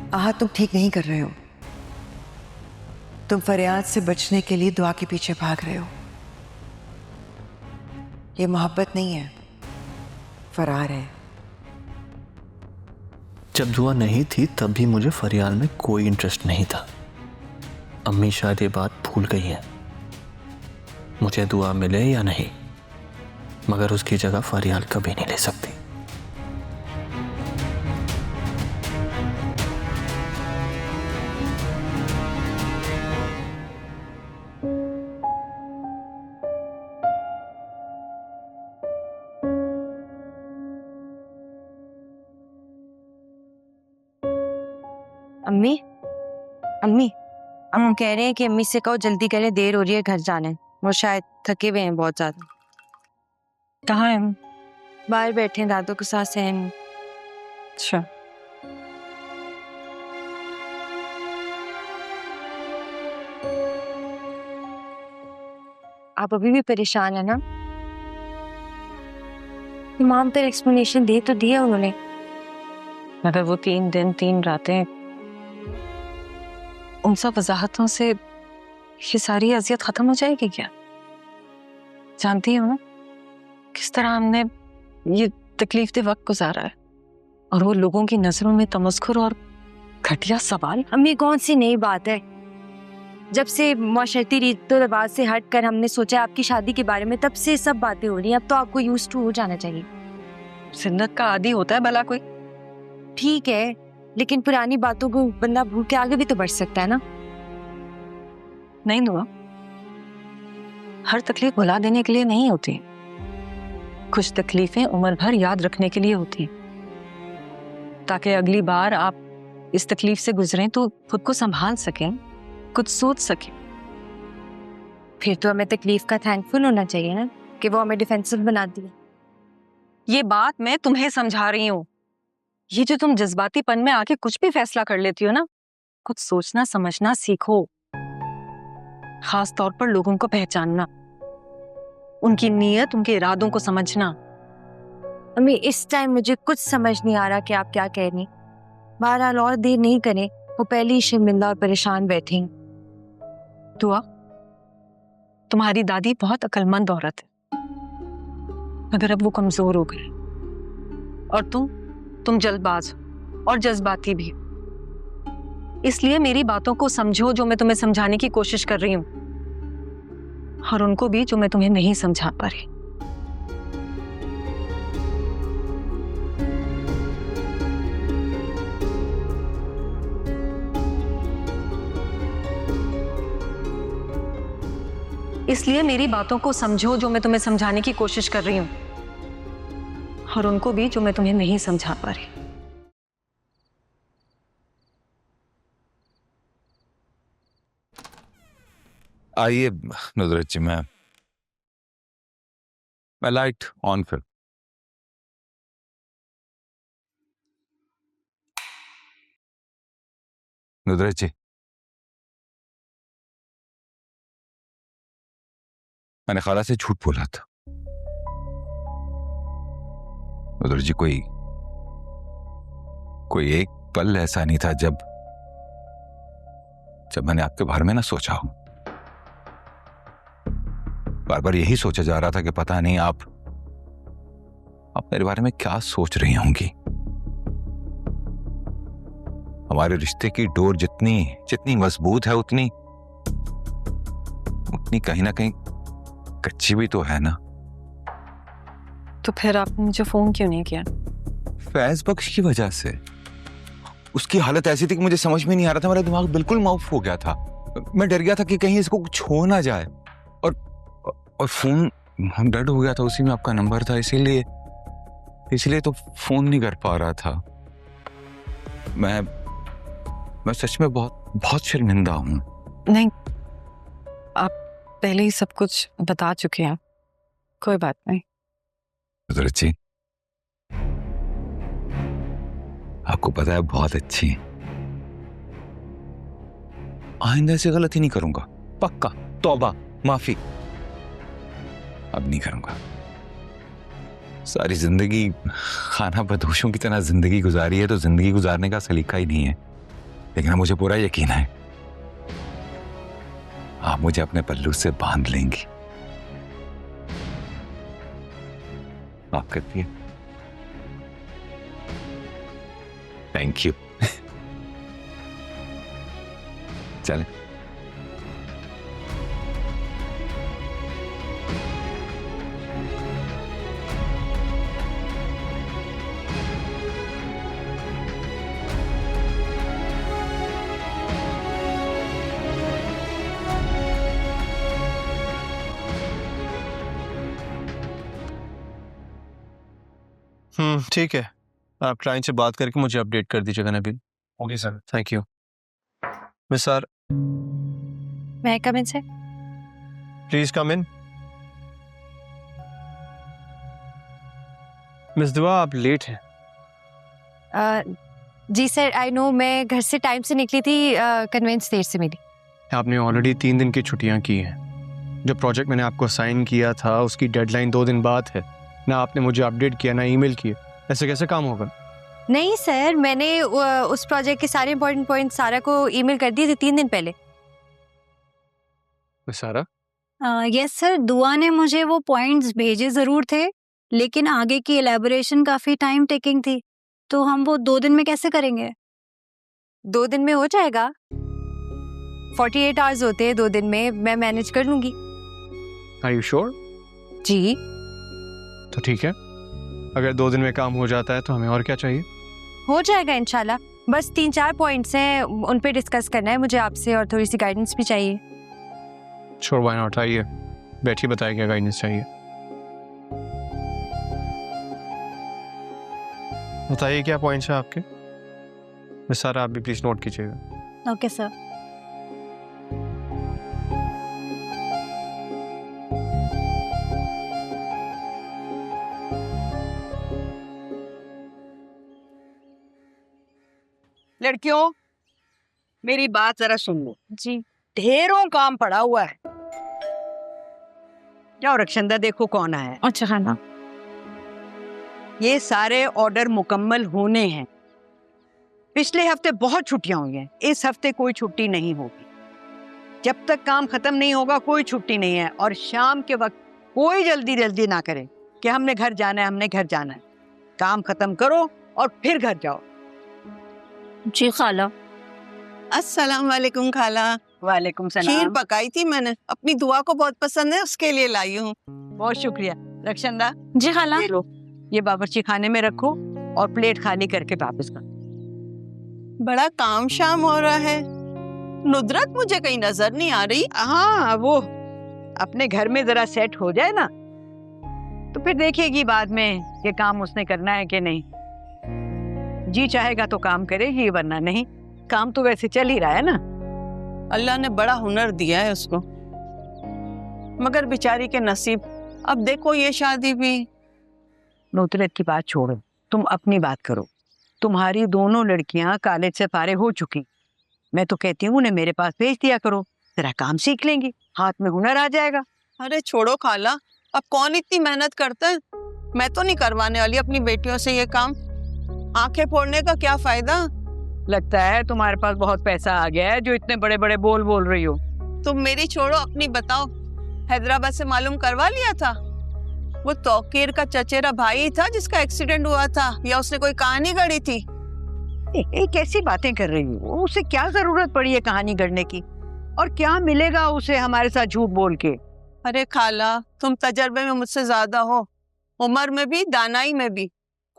आहा, तुम ठीक नहीं कर रहे हो। तुम फरियाद से बचने के लिए दुआ के पीछे भाग रहे हो। ये मोहब्बत नहीं है, फरार है। जब दुआ नहीं थी तब भी मुझे फरियाद में कोई इंटरेस्ट नहीं था। अम्मी शायद ये बात भूल गई है। मुझे दुआ मिले या नहीं, मगर उसकी जगह फरियाद कभी नहीं ले सकती। अम्मी, अम्मी, हम कह रहे हैं कि अम्मी से कहो जल्दी करें, देर हो रही है, घर जाना है। वो शायद थके हुए हैं बहुत ज्यादा। कहाँ है? बाहर बैठे हैं दादू के साथ सहन। अच्छा, आप अभी भी परेशान है ना? इमाम पर एक्सप्लेनेशन दे तो दिया उन्होंने, मगर वो 3 दिन 3 रातें उन सब वजाहतों से ये सारी अजियत खत्म हो जाएगी क्या? जानती हो ना किस तरह हमने ये तकलीफ दे वक्त गुजारा है, और वो लोगों की नजरों में तमस्खुर और घटिया सवाल। अम्मी कौन सी नई बात है? जब से माशरती रीत तो रिवाज से हट कर हमने सोचा आपकी शादी के बारे में, तब से सब बातें हो रही हैं। अब तो आपको यूज्ड टू हो जाना चाहिए। सुन्नत का आदी होता है भला कोई? ठीक है, लेकिन पुरानी बातों को बंदा भूल के आगे भी तो बढ़ सकता है ना। नहीं दुआ, हर तकलीफ भुला देने के लिए नहीं होती। कुछ तकलीफें उम्र भर याद रखने के लिए होती हैं, ताकि अगली बार आप इस तकलीफ से गुजरें तो खुद को संभाल सकें, कुछ सोच सकें। फिर तो हमें तकलीफ का थैंकफुल होना चाहिए ना कि वो हमें डिफेंसिव बना दिया। ये बात मैं तुम्हें समझा रही हूँ। ये जो तुम जज्बातीपन में आके कुछ भी फैसला कर लेती हो ना, कुछ सोचना समझना सीखो। खास तौर पर लोगों को पहचानना, उनकी नीयत, उनके इरादों को समझना। अम्मी इस टाइम मुझे कुछ समझ नहीं आ रहा कि आप क्या कह रही। बहरहाल और देर नहीं करें, वो पहले ही शर्मिंदा और परेशान बैठेंगे। दुआ, तुम्हारी दादी बहुत अक्लमंद औरत है, मगर अब वो कमजोर हो गई, और तुम जल्दबाज और जज्बाती भी। इसलिए मेरी बातों को समझो जो मैं तुम्हें समझाने की कोशिश कर रही हूं, और उनको भी जो मैं तुम्हें नहीं समझा पा रही। इसलिए मेरी बातों को समझो जो मैं तुम्हें समझाने की कोशिश कर रही हूं, और उनको भी जो मैं तुम्हें नहीं समझा पा रही। आइए नुसरत जी, मैं लाइट ऑन कर। नुसरत जी, मैंने खाला से झूठ बोला था। नुसरत जी, कोई एक पल ऐसा नहीं था जब मैंने आपके बारे में ना सोचा हो। बार बार यही सोचा जा रहा था कि पता नहीं आप मेरे बारे में क्या सोच रही होंगी। हमारे रिश्ते की डोर जितनी मजबूत है उतनी कहीं ना कहीं कच्ची भी तो है ना। तो फिर आपने मुझे फोन क्यों नहीं किया? फैज बख्श की वजह से। उसकी हालत ऐसी थी कि मुझे समझ में नहीं आ रहा था, मेरा दिमाग बिल्कुल माउफ हो गया था। मैं डर गया था कि कहीं इसको कुछ हो ना जाए, और फोन डेड हो गया था, उसी में आपका नंबर था, इसीलिए तो फोन नहीं कर पा रहा था। मैं सच में बहुत शर्मिंदा हूं। नहीं, आप पहले ही सब कुछ बता चुके हैं, कोई बात नहीं। नुसरत जी, आपको पता है बहुत अच्छी है। आइंदा ऐसी गलती नहीं करूंगा, पक्का, तौबा, माफी अब नहीं करूंगा। सारी जिंदगी खाना बदोशों की तरह जिंदगी गुजारी है, तो जिंदगी गुजारने का सलीका ही नहीं है। लेकिन मुझे पूरा यकीन है आप मुझे अपने पल्लू से बांध लेंगी। माफ करती है। Thank you. चलें। ठीक है, आप क्लाइंट से बात करके मुझे अपडेट कर दीजिएगा Nabeel. Okay sir. Thank you. Miss sir, मैं कम इन से प्लीज कम इन। मिस दुआ, आप लेट हैं। जी सर, आई नो, मैं घर से टाइम से निकली थी, कन्वेंस देर से मिली। आपने ऑलरेडी 3 दिन की छुट्टियां की हैं। जो प्रोजेक्ट मैंने आपको साइन किया था उसकी डेडलाइन 2 दिन बाद है। ना आपने मुझे अपडेट किया, ना ईमेल किया। ऐसे कैसे काम होगा? नहीं सर, मैंने उस प्रोजेक्ट के सारे इंपॉर्टेंट पॉइंट सारा को ईमेल कर दिए थे 3 दिन पहले। मिस सारा, यस सर, दुआ ने मुझे वो पॉइंट्स भेजे जरूर थे, लेकिन आगे की एलैबोरेशन काफी टाइम टेकिंग थी, तो हम वो 2 दिन में कैसे करेंगे? 2 दिन में हो जाएगा। 48 आवर्स होते हैं 2 दिन में, मैं मैनेज कर लूंगी। Are you sure? जी। तो ठीक है, अगर 2 दिन में काम हो जाता है तो हमें और क्या चाहिए? हो जाएगा इंशाल्लाह। बस 3-4 पॉइंट्स हैं, उन पे डिस्कस करना है मुझे आपसे, और थोड़ी सी गाइडेंस भी चाहिए। Sure, why not. आइए बैठिए, बताइए क्या गाइडेंस चाहिए। बताइए क्या पॉइंट्स हैं आपके। मिस सारा, आप भी प्लीज नोट कीजिएगा। Okay sir. लड़कियों, मेरी बात जरा सुन लो। जी। ढेरों काम पड़ा हुआ है। जाओ रक्षंदा, देखो कौन आया है। अच्छा खाना। ये सारे ऑर्डर मुकम्मल होने हैं। पिछले हफ्ते बहुत छुट्टियां हुई हैं, इस हफ्ते कोई छुट्टी नहीं होगी। जब तक काम खत्म नहीं होगा कोई छुट्टी नहीं है। और शाम के वक्त कोई जल्दी जल्दी ना करे कि हमने घर जाना है, हमने घर जाना है। काम खत्म करो और फिर घर जाओ। जी खाला। अस्सलाम वालेकुम खाला। वालेकुम खीर सलाम। पकाई थी मैंने, अपनी दुआ को बहुत पसंद है, उसके लिए लाई हूँ। बहुत शुक्रिया रक्षंदा। जी खाला। ये लो, ये बावर्ची खाने में रखो और प्लेट खाली करके वापस कर। बड़ा काम शाम हो रहा है। नुदरत मुझे कहीं नजर नहीं आ रही। हाँ, वो अपने घर में जरा सेट हो जाए ना, तो फिर देखेगी बाद में कि काम उसने करना है कि नहीं। जी चाहेगा तो काम करेगी, वरना नहीं। काम तो वैसे चल ही रहा है ना। अल्लाह ने बड़ा हुनर दिया है उसको, मगर बेचारी के नसीब। अब देखो ये शादी भी। नुदरत की बात छोड़ो, तुम अपनी बात करो। तुम्हारी दोनों लड़कियां कॉलेज से फारिग हो चुकी। मैं तो कहती हूँ उन्हें मेरे पास भेज दिया करो, जरा काम सीख लेंगी, हाथ में हुनर आ जाएगा। अरे छोड़ो खाला, अब कौन इतनी मेहनत करता है। मैं तो नहीं करवाने वाली अपनी बेटियों से ये काम। आंखें फोड़ने का क्या फायदा। लगता है तुम्हारे पास बहुत पैसा आ गया है जो इतने बड़े बड़े बोल रही हो। तुम मेरी छोड़ो, अपनी बताओ। हैदराबाद से मालूम करवा लिया था? वो तौकीर का चचेरा भाई था जिसका एक्सीडेंट हुआ था, या उसने कोई कहानी गढ़ी थी? कैसी बातें कर रही हो? उसे क्या जरूरत पड़ी है कहानी गढ़ने की? और क्या मिलेगा उसे हमारे साथ झूठ बोल के? अरे खाला, तुम तजर्बे में मुझसे ज्यादा हो, उम्र में भी, दानाई में भी।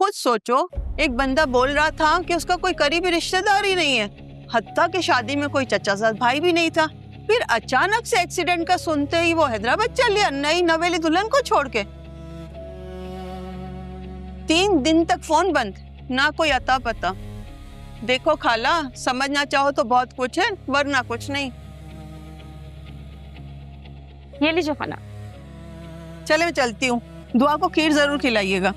खुद सोचो, एक बंदा बोल रहा था कि उसका कोई करीबी रिश्तेदार ही नहीं है, हत्ता कि शादी में कोई चचाजाद भाई भी नहीं था। फिर अचानक से एक्सीडेंट का सुनते ही वो हैदराबाद चल लिया, नई नवेली दुल्हन को छोड़ के। 3 दिन तक फोन बंद, ना कोई अता पता। देखो खाला, समझना चाहो तो बहुत कुछ है, वरना कुछ नहीं। ये लीजिए खाना। चले मैं चलती हूँ, दुआ को खीर जरूर खिलाइएगा।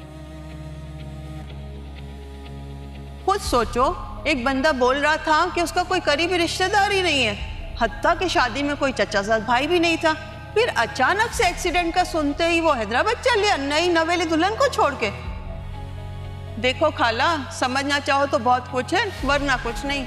खुद सोचो, एक बंदा बोल रहा था कि उसका कोई करीबी रिश्तेदार ही नहीं है, हत्ता कि शादी में कोई चचाजाद भाई भी नहीं था। फिर अचानक से एक्सीडेंट का सुनते ही वो हैदराबाद चल लिया, नई नवेली दुल्हन को छोड़ के। देखो खाला, समझना चाहो तो बहुत कुछ है, वरना कुछ नहीं।